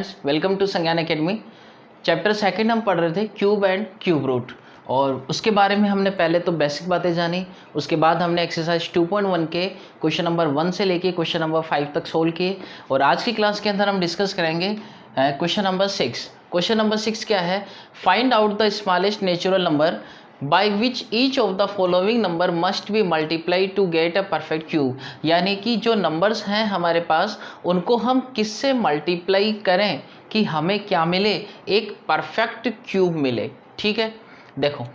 Welcome to संज्ञान academy. Chapter second हम पढ़ रहे थे क्यूब एंड क्यूब रूट, और उसके बारे में हमने पहले तो बेसिक बातें जानी। उसके बाद हमने एक्सरसाइज 2.1 के क्वेश्चन नंबर 1 से लेके क्वेश्चन नंबर 5 तक सोल्व किए, और आज की क्लास के अंदर हम डिस्कस करेंगे क्वेश्चन नंबर 6। क्वेश्चन नंबर 6 क्या है? Find out the smallest natural number by which each of the following number must be multiply to get a perfect cube. यानी कि जो नंबर्स हैं हमारे पास, उनको हम किससे मल्टीप्लाई करें कि हमें क्या मिले? एक परफेक्ट क्यूब मिले। ठीक है, देखो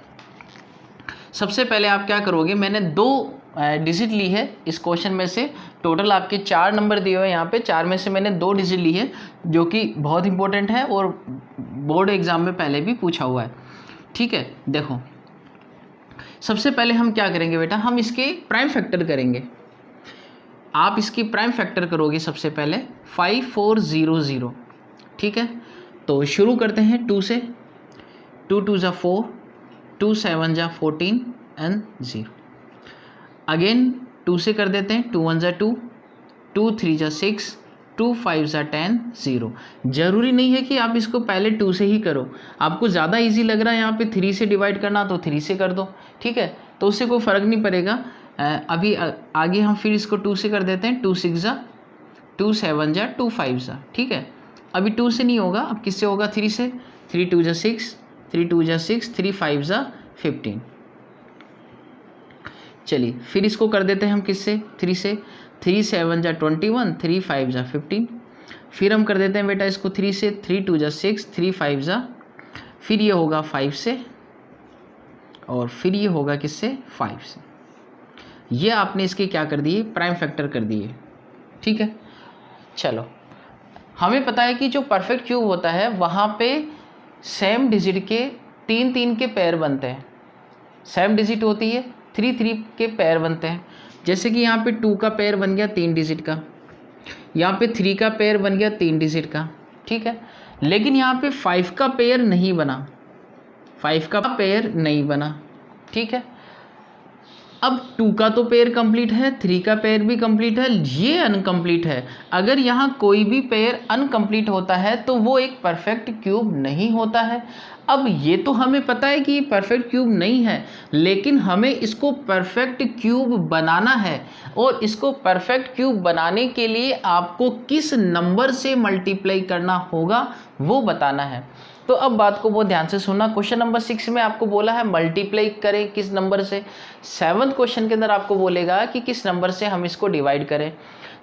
सबसे पहले आप क्या करोगे, मैंने 2 डिजिट ली है इस क्वेश्चन में से। टोटल आपके 4 नंबर दिए हुए हैं यहाँ पे, 4 में से मैंने 2 डिजिट ली है, जो कि बहुत इंपॉर्टेंट है और बोर्ड एग्जाम में पहले भी पूछा हुआ है। ठीक है, देखो सबसे पहले हम क्या करेंगे बेटा, हम इसके प्राइम फैक्टर करेंगे। आप इसकी प्राइम फैक्टर करोगे सबसे पहले 5400। ठीक है, तो शुरू करते हैं 2 से। 2 2 जा 4, 2 7 जा 14 एंड 0। अगेन 2 से कर देते हैं। 2 1 जा 2, 2 3 जा 6, 2 5 जा 10 0। जरूरी नहीं है कि आप इसको पहले 2 से ही करो, आपको ज़्यादा इजी लग रहा है यहाँ पे 3 से डिवाइड करना तो 3 से कर दो। ठीक है, तो उससे कोई फ़र्क नहीं पड़ेगा। अभी आगे हम फिर इसको 2 से कर देते हैं। 2 6 जा, 2 7 जा, 2 5 जा। ठीक है, अभी 2 से नहीं होगा, अब किससे होगा? 3 से। 3 2 जा 6, 3 2 जा 6, 3 5 जा 15। चलिए फिर इसको कर देते हैं हम किससे? 3 से। 3 7 जा 21, 3 5 जा 15। फिर हम कर देते हैं बेटा इसको 3 से। 3 2 जा 6, 3 5 जा, फिर ये होगा 5 से, और फिर ये होगा किससे? 5 से। ये आपने इसके क्या कर दिए? प्राइम फैक्टर कर दिए। ठीक है, चलो हमें पता है कि जो परफेक्ट क्यूब होता है वहाँ पे सेम डिजिट के 3 3 के पेयर बनते हैं। सेम डिजिट होती है, 3 3 के पेयर बनते हैं। जैसे कि यहाँ पे 2 का पेयर बन गया 3 डिजिट का, यहाँ पे 3 का पेयर बन गया 3 डिजिट का। ठीक है, लेकिन यहाँ पे 5 का पेयर नहीं बना, 5 का पेयर नहीं बना। ठीक है, अब 2 का तो पेयर कंप्लीट है, 3 का पेयर भी कंप्लीट है, ये अनकंप्लीट है। अगर यहाँ कोई भी पेयर अनकंप्लीट होता है तो वो एक परफेक्ट क्यूब नहीं होता है। अब ये तो हमें पता है कि ये परफेक्ट क्यूब नहीं है, लेकिन हमें इसको परफेक्ट क्यूब बनाना है, और इसको परफेक्ट क्यूब बनाने के लिए आपको किस नंबर से मल्टीप्लाई करना होगा वो बताना है। तो अब बात को बहुत ध्यान से सुनना। क्वेश्चन नंबर 6 में आपको बोला है मल्टीप्लाई करें किस नंबर से। 7th क्वेश्चन के अंदर आपको बोलेगा कि किस नंबर से हम इसको डिवाइड करें।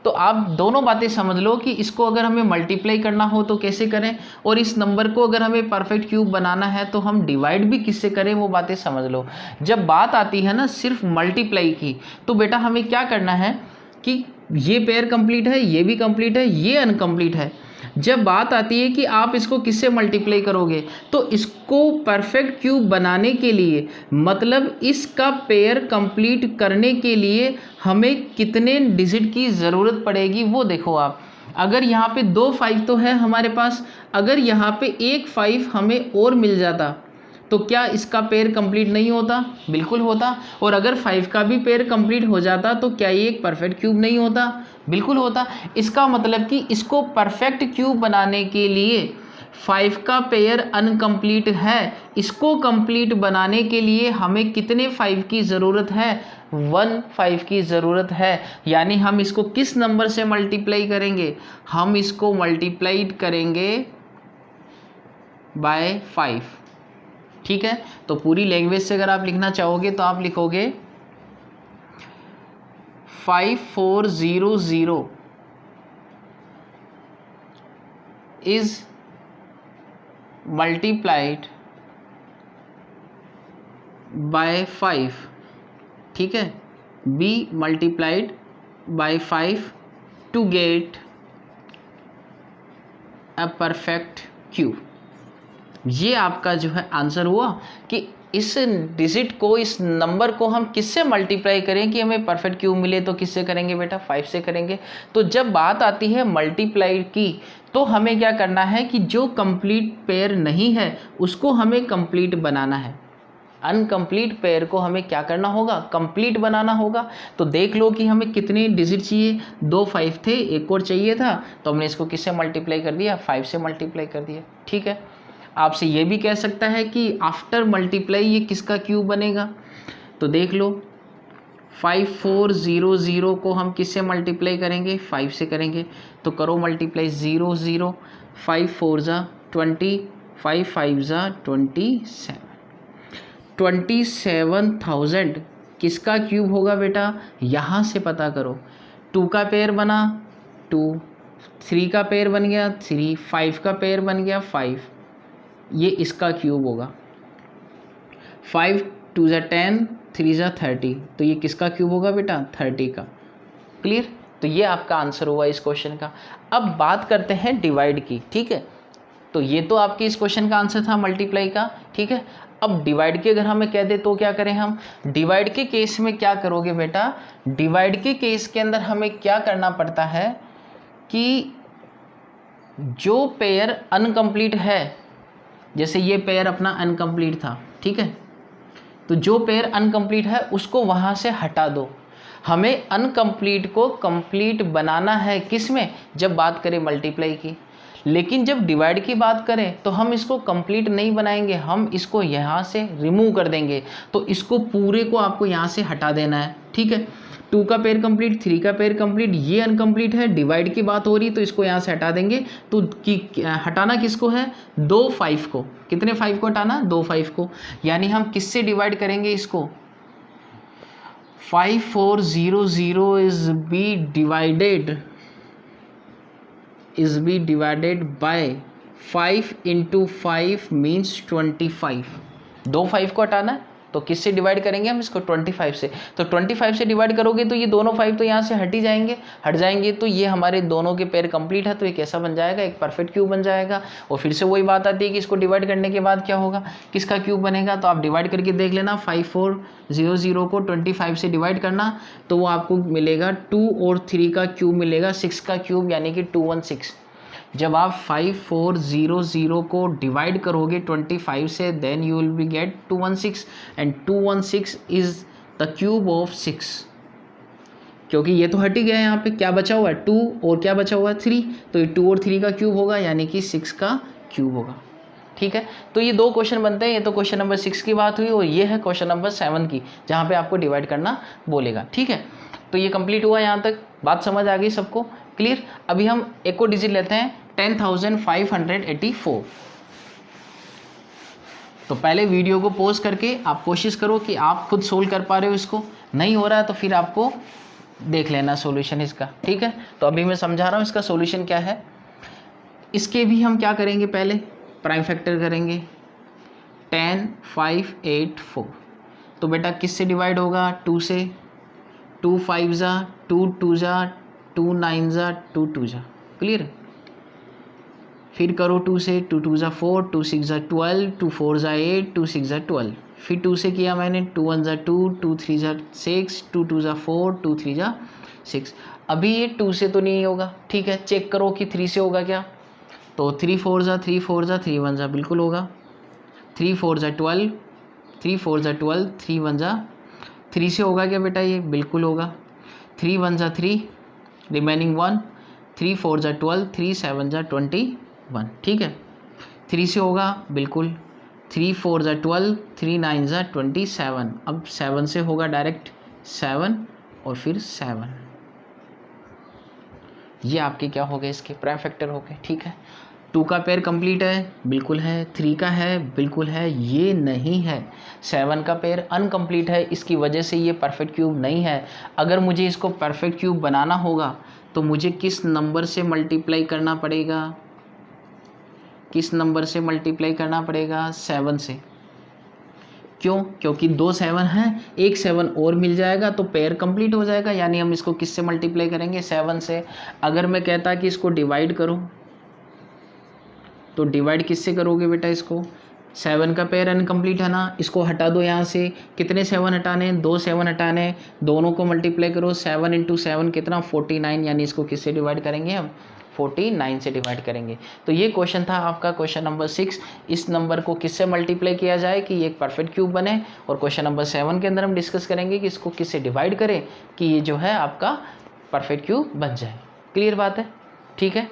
तो आप दोनों बातें समझ लो कि इसको अगर हमें मल्टीप्लाई करना हो तो कैसे करें, और इस नंबर को अगर हमें परफेक्ट क्यूब बनाना है तो हम डिवाइड भी किससे करें, वो बातें समझ लो। जब बात आती है ना सिर्फ मल्टीप्लाई की, तो बेटा हमें क्या करना है कि ये पेयर कंप्लीट है, ये भी कंप्लीट है, ये अनकम्प्लीट है। जब बात आती है कि आप इसको किससे मल्टीप्लाई करोगे, तो इसको परफेक्ट क्यूब बनाने के लिए, मतलब इसका पेयर कंप्लीट करने के लिए हमें कितने डिजिट की ज़रूरत पड़ेगी वो देखो आप। अगर यहाँ पे 2 5 तो है हमारे पास, अगर यहाँ पे एक 5 हमें और मिल जाता तो क्या इसका पेयर कंप्लीट नहीं होता? बिल्कुल होता। और अगर 5 का भी पेयर कंप्लीट हो जाता तो क्या ये एक परफेक्ट क्यूब नहीं होता? बिल्कुल होता। इसका मतलब कि इसको परफेक्ट क्यूब बनाने के लिए 5 का पेयर अनकम्प्लीट है, इसको कंप्लीट बनाने के लिए हमें कितने 5 की ज़रूरत है? 1 5 की ज़रूरत है। यानी हम इसको किस नंबर से मल्टीप्लाई करेंगे? हम इसको मल्टीप्लाई करेंगे बाय 5। ठीक है, तो पूरी लैंग्वेज से अगर आप लिखना चाहोगे तो आप लिखोगे 5400 is multiplied by 5। ठीक है, be multiplied by 5 to get a perfect cube। ये आपका जो है आंसर हुआ कि इस डिजिट को, इस नंबर को हम किससे मल्टीप्लाई करें कि हमें परफेक्ट क्यूब मिले। तो किससे करेंगे बेटा? 5 से करेंगे। तो जब बात आती है मल्टीप्लाई की, तो हमें क्या करना है कि जो कंप्लीट पेयर नहीं है उसको हमें कंप्लीट बनाना है। अनकम्प्लीट पेयर को हमें क्या करना होगा, कंप्लीट बनाना होगा। तो देख लो कि हमें कितने डिजिट चाहिए, 2 5 थे, एक और चाहिए था, तो हमने इसको किससे मल्टीप्लाई कर दिया, 5 से मल्टीप्लाई कर दिया। ठीक है, आपसे ये भी कह सकता है कि आफ्टर मल्टीप्लाई ये किसका क्यूब बनेगा, तो देख लो 5400 को हम किससे मल्टीप्लाई करेंगे, 5 से करेंगे। तो करो मल्टीप्लाई, 0 0 5 4 ज़ा 20, 5 5 ज़ा 27, 27,000 किसका क्यूब होगा बेटा, यहाँ से पता करो। 2 का पेयर बना 2, 3 का पेयर बन गया 3, 5 का पेयर बन गया 5, ये इसका क्यूब होगा। 5 2 ज़ा 10, 3 ज़ा 30, तो ये किसका क्यूब होगा बेटा, 30 का। क्लियर, तो ये आपका आंसर हुआ इस क्वेश्चन का। अब बात करते हैं डिवाइड की। ठीक है, तो ये तो आपके इस क्वेश्चन का आंसर था मल्टीप्लाई का। ठीक है, अब डिवाइड के अगर हमें कह दे तो क्या करें हम, डिवाइड के केस में क्या करोगे बेटा, डिवाइड के केस के अंदर हमें क्या करना पड़ता है कि जो पेयर अनकम्प्लीट है, जैसे ये पेयर अपना अनकम्प्लीट था, ठीक है, तो जो पेयर अनकम्प्लीट है उसको वहाँ से हटा दो। हमें अनकम्प्लीट को कंप्लीट बनाना है किस में, जब बात करें मल्टीप्लाई की। लेकिन जब डिवाइड की बात करें तो हम इसको कंप्लीट नहीं बनाएंगे, हम इसको यहाँ से रिमूव कर देंगे। तो इसको पूरे को आपको यहाँ से हटा देना है। ठीक है, 2 का पेयर कंप्लीट, 3 का पेयर कंप्लीट, ये अनकम्प्लीट है, डिवाइड की बात हो रही तो इसको यहाँ से हटा देंगे। तो हटाना किसको है, 2 5 को। कितने 5 को हटाना, 2 5 को। यानी हम किससे डिवाइड करेंगे इसको, 5400 is be divided by 5 into 5 means 25। 2 5 को हटाना है तो किससे डिवाइड करेंगे हम इसको, 25 से। तो 25 से डिवाइड करोगे तो ये दोनों 5 तो यहाँ से हट जाएंगे, तो ये हमारे दोनों के पेयर कंप्लीट है, तो ये कैसा बन जाएगा, एक परफेक्ट क्यूब बन जाएगा। और फिर से वही बात आती है कि इसको डिवाइड करने के बाद क्या होगा, किसका क्यूब बनेगा। तो आप डिवाइड करके देख लेना, 5400 को 25 से डिवाइड करना, तो वो आपको मिलेगा 2 और 3 का क्यूब मिलेगा, 6 का क्यूब यानी कि 216। जब आप 5400 को डिवाइड करोगे 25 से, then you will be get 216 and 216 is the cube of 6। क्योंकि ये तो हट ही गया, यहाँ पे क्या बचा हुआ है 2 और क्या बचा हुआ है 3, तो ये 2 और 3 का क्यूब होगा यानी कि 6 का क्यूब होगा। ठीक है, तो ये 2 क्वेश्चन बनते हैं। ये तो क्वेश्चन नंबर 6 की बात हुई और ये है क्वेश्चन नंबर 7 की, जहाँ पे आपको डिवाइड करना बोलेगा। ठीक है, तो ये कंप्लीट हुआ, यहाँ तक बात समझ आ गई सबको, क्लियर। अभी हम एक और डिजिट लेते हैं, 10,584। तो पहले वीडियो को पॉज करके आप कोशिश करो कि आप खुद सोल्व कर पा रहे हो इसको, नहीं हो रहा है तो फिर आपको देख लेना सॉल्यूशन इसका। ठीक है, तो अभी मैं समझा रहा हूँ इसका सॉल्यूशन क्या है। इसके भी हम क्या करेंगे, पहले प्राइम फैक्टर करेंगे, 10,584। तो बेटा किससे डिवाइड होगा, 2 से। 2 5 ज़ा 2, 2 ज़ा 2, 9 ज़ा 2, 2 ज़ा, क्लियर। फिर करो 2 से, 2 2 ज़ा 4, 2 6 ज़ा 12, 2 4 ज़ा 8, 2 6 ज़ा 12। फिर 2 से किया मैंने, 2 1 ज़ा 2, 2 3 ज़ा 6, 2 2 ज़ा 4, 2 3 ज़ा 6। अभी ये 2 से तो नहीं होगा, ठीक है, चेक करो कि 3 से होगा क्या। तो 3 4 ज़ा 3 4 ज़ा 3 1 ज़ा बिल्कुल होगा। 3 4 ज़ा 12, 3 4 ज़ा 12, 3 1 ज़ा 3 से होगा क्या बेटा, ये बिल्कुल होगा। 3 1 ज़ा 3, रिमेनिंग 1, 3 4 ज़ा 12, 3 7 ज़ा 21। ठीक है, 3 से होगा बिल्कुल। 3 4 ज़ा 12, 3 9 ज़ा 27। अब 7 से होगा डायरेक्ट, 7 और फिर 7। ये आपके क्या हो गए, इसके प्राइम फैक्टर हो गए। ठीक है, 2 का पेयर कंप्लीट है, बिल्कुल है। 3 का है, बिल्कुल है। ये नहीं है, 7 का पेयर अनकम्प्लीट है, इसकी वजह से ये परफेक्ट क्यूब नहीं है। अगर मुझे इसको परफेक्ट क्यूब बनाना होगा तो मुझे किस नंबर से मल्टीप्लाई करना पड़ेगा, किस नंबर से मल्टीप्लाई करना पड़ेगा, 7 से। क्यों, क्योंकि 2 7 हैं, एक 7 और मिल जाएगा तो पेयर कंप्लीट हो जाएगा। यानी हम इसको किससे मल्टीप्लाई करेंगे, 7 से। अगर मैं कहता कि इसको डिवाइड करो तो डिवाइड किससे करोगे बेटा, इसको 7 का पेयर अनकम्प्लीट है ना, इसको हटा दो यहाँ से। कितने 7 हटाने, 2 7 हटाने, दोनों को मल्टीप्लाई करो। 7 × 7 कितना, 49। यानी इसको किससे डिवाइड करेंगे हम, 49 से डिवाइड करेंगे। तो ये क्वेश्चन था आपका क्वेश्चन नंबर 6, इस नंबर को किससे मल्टीप्लाई किया जाए कि ये एक परफेक्ट क्यूब बने। और क्वेश्चन नंबर 7 के अंदर हम डिस्कस करेंगे कि इसको किससे डिवाइड करें कि ये जो है आपका परफेक्ट क्यूब बन जाए। क्लियर बात है, ठीक है।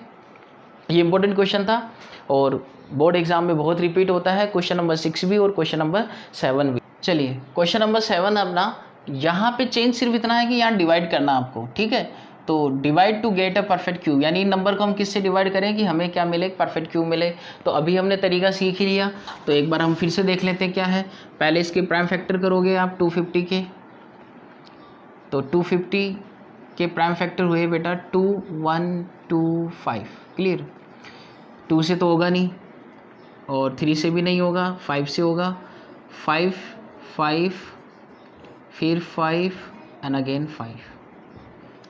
ये इंपॉर्टेंट क्वेश्चन था और बोर्ड एग्जाम में बहुत रिपीट होता है, क्वेश्चन नंबर 6 भी और क्वेश्चन नंबर 7 भी। चलिए क्वेश्चन नंबर 7 अपना, यहाँ पे चेंज सिर्फ इतना है कि यहाँ डिवाइड करना आपको, ठीक है। तो divide to get a perfect cube, यानी इन नंबर को हम किससे डिवाइड करें कि हमें क्या मिले, परफेक्ट क्यूब मिले। तो अभी हमने तरीका सीख ही लिया, तो एक बार हम फिर से देख लेते हैं क्या है। पहले इसके प्राइम फैक्टर करोगे आप 250 के, तो 250 के प्राइम फैक्टर हुए बेटा 2 1 2 5। क्लियर, 2 से तो होगा नहीं और 3 से भी नहीं होगा, 5 से होगा, 5 5 फिर 5 एंड अगेन 5।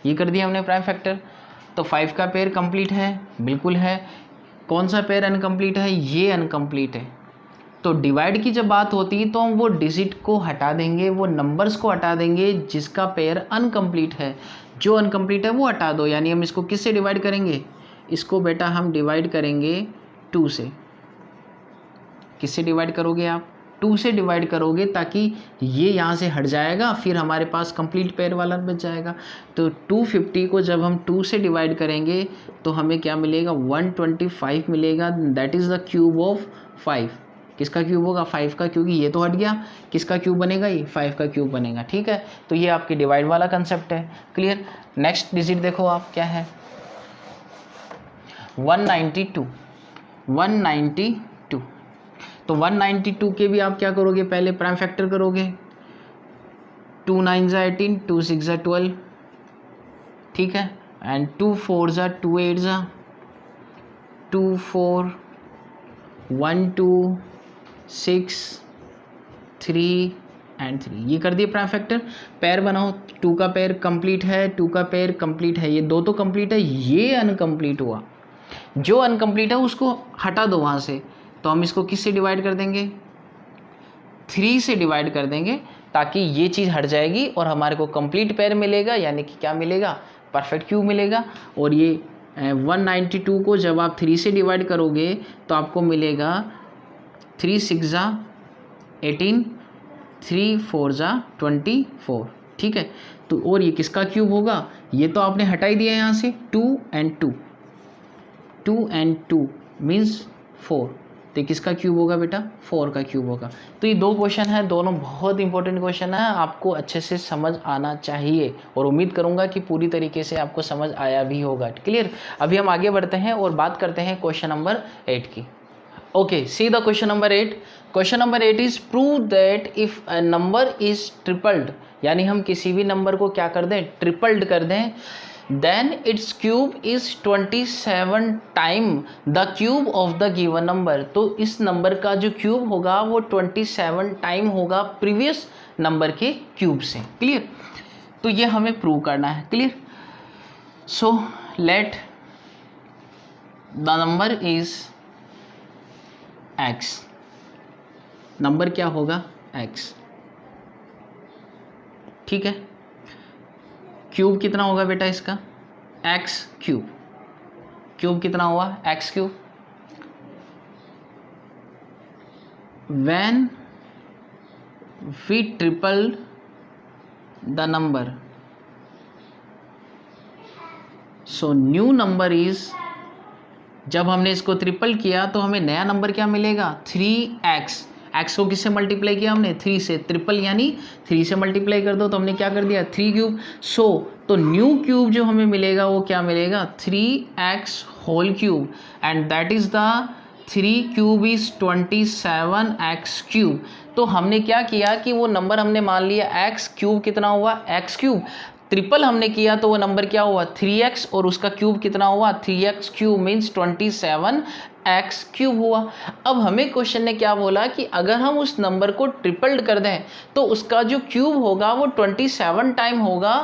ये कर दिया हमने प्राइम फैक्टर। तो 5 का पेयर कंप्लीट है, बिल्कुल है। कौन सा पेयर अनकम्प्लीट है, ये अनकम्प्लीट है। तो डिवाइड की जब बात होती है तो हम वो डिजिट को हटा देंगे, वो नंबर्स को हटा देंगे जिसका पेयर अनकम्प्लीट है। जो अनकम्प्लीट है वो हटा दो, यानी हम इसको किससे डिवाइड करेंगे, इसको बेटा हम डिवाइड करेंगे 2 से। किससे डिवाइड करोगे आप, 2 से डिवाइड करोगे, ताकि ये यहाँ से हट जाएगा, फिर हमारे पास कंप्लीट पेयर वाला बच जाएगा। तो 250 को जब हम 2 से डिवाइड करेंगे तो हमें क्या मिलेगा, 125 मिलेगा। That is the cube of 5। किसका क्यूब होगा, 5 का, क्योंकि ये तो हट गया। किसका क्यूब बनेगा, ये 5 का क्यूब बनेगा, ठीक है। तो ये आपके डिवाइड वाला कंसेप्ट है। क्लियर। नेक्स्ट डिजिट देखो आप क्या है, 192। 192, तो 192 के भी आप क्या करोगे, पहले प्राइम फैक्टर करोगे। 2 9 ज़ा 18, 2 6 ज़ा 12, ठीक है। एंड 2 4 ज़ा 2 8 ज़ा 2 4 1 2 6 3 एंड 3। ये कर दिए प्राइम फैक्टर। पेयर बनाओ, 2 का पेयर कंप्लीट है, 2 का पेयर कंप्लीट है, ये 2 तो कंप्लीट है, ये अनकम्प्लीट हुआ। जो अनकम्प्लीट है उसको हटा दो वहाँ से। तो हम इसको किससे डिवाइड कर देंगे, 3 से डिवाइड कर देंगे, ताकि ये चीज़ हट जाएगी और हमारे को कंप्लीट पेयर मिलेगा, यानी कि क्या मिलेगा, परफेक्ट क्यूब मिलेगा। और ये 192 को जब आप 3 से डिवाइड करोगे तो आपको मिलेगा 3 6 ज़ा 18, 3 4 ज़ा 24, ठीक है। तो और ये किसका क्यूब होगा, ये तो आपने हटा ही दिया यहाँ से, 2 and 2, 2 and 2 मीन्स 4। तो किसका क्यूब होगा बेटा, 4 का क्यूब होगा। तो ये 2 क्वेश्चन है, दोनों बहुत इंपॉर्टेंट क्वेश्चन है, आपको अच्छे से समझ आना चाहिए और उम्मीद करूंगा कि पूरी तरीके से आपको समझ आया भी होगा। क्लियर। अभी हम आगे बढ़ते हैं और बात करते हैं क्वेश्चन नंबर 8 की। Okay, see the question number 8। Question number 8 is prove that if a number is tripled, यानी हम किसी भी नंबर को क्या कर दें, ट्रिपल्ड कर दें, then its cube is 27 time the cube of the given number. तो इस नंबर का जो क्यूब होगा वो 27 टाइम होगा प्रीवियस नंबर के क्यूब से। क्लियर। तो ये हमें प्रूव करना है। Clear. So let the number is x। Number क्या होगा, x, ठीक है। क्यूब कितना होगा बेटा इसका, x क्यूब। क्यूब कितना हुआ, x cube. When we triple the number, so new number is, जब हमने इसको ट्रिपल किया तो हमें नया नंबर क्या मिलेगा, 3x। x को किससे मल्टीप्लाई किया हमने, 3 से। ट्रिपल यानी 3 से मल्टीप्लाई कर दो, तो हमने क्या कर दिया, 3 क्यूब। सो तो न्यू क्यूब जो हमें मिलेगा वो क्या मिलेगा, 3x whole cube, and that is the 3 cube is 27x cube. तो हमने क्या किया कि वो नंबर हमने मान लिया x क्यूब कितना हुआ, x क्यूब। ट्रिपल हमने किया तो वो नंबर क्या हुआ, 3x, और उसका क्यूब कितना हुआ, 3x cube means 27x cube हुआ। अब हमें क्वेश्चन ने क्या बोला कि अगर हम उस नंबर को ट्रिपल्ड कर दें तो उसका जो क्यूब होगा वो 27 टाइम होगा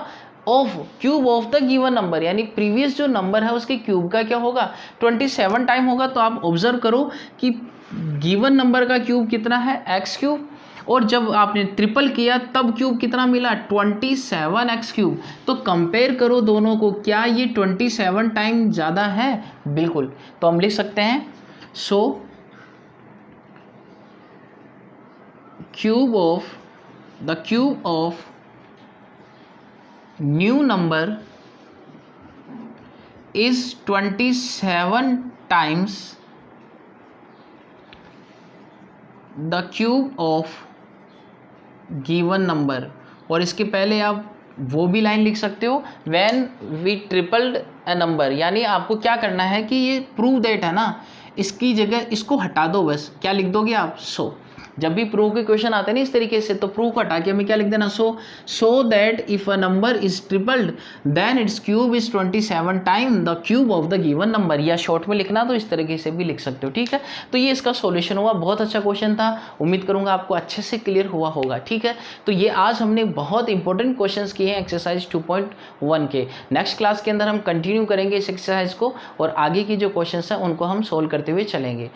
of cube of the given number, यानी प्रीवियस जो नंबर है उसके क्यूब का क्या होगा, 27 टाइम होगा। तो आप ऑब्जर्व करो कि गिवन नंबर का क्यूब कितना है, x क्यूब, और जब आपने ट्रिपल किया तब क्यूब कितना मिला 27x³। तो कंपेयर करो दोनों को, क्या ये 27 टाइम ज़्यादा है? बिल्कुल। तो हम लिख सकते हैं सो the cube of new number is 27 times the cube of given number। और इसके पहले आप वो भी लाइन लिख सकते हो when we tripled a number, यानी आपको क्या करना है कि ये प्रूव दैट है ना, इसकी जगह इसको हटा दो बस। क्या लिख दोगे आप? सो जब भी प्रूव के क्वेश्चन आते हैं ना इस तरीके से, तो प्रूव को हटा के हमें क्या लिख देना, so that if a number is tripled then its cube is 27 time the cube of the given number. या शॉर्ट में लिखना तो इस तरीके से भी लिख सकते हो, ठीक है। तो ये इसका सॉल्यूशन हुआ। बहुत अच्छा क्वेश्चन था, उम्मीद करूंगा आपको अच्छे से क्लियर हुआ होगा, ठीक है। तो ये आज हमने बहुत इंपॉर्टेंट क्वेश्चंस किए हैं एक्सरसाइज 2.1 के। नेक्स्ट क्लास के अंदर हम कंटिन्यू करेंगे इस एक्सरसाइज को और आगे की जो क्वेश्चंस हैं उनको हम सोल्व करते हुए चलेंगे।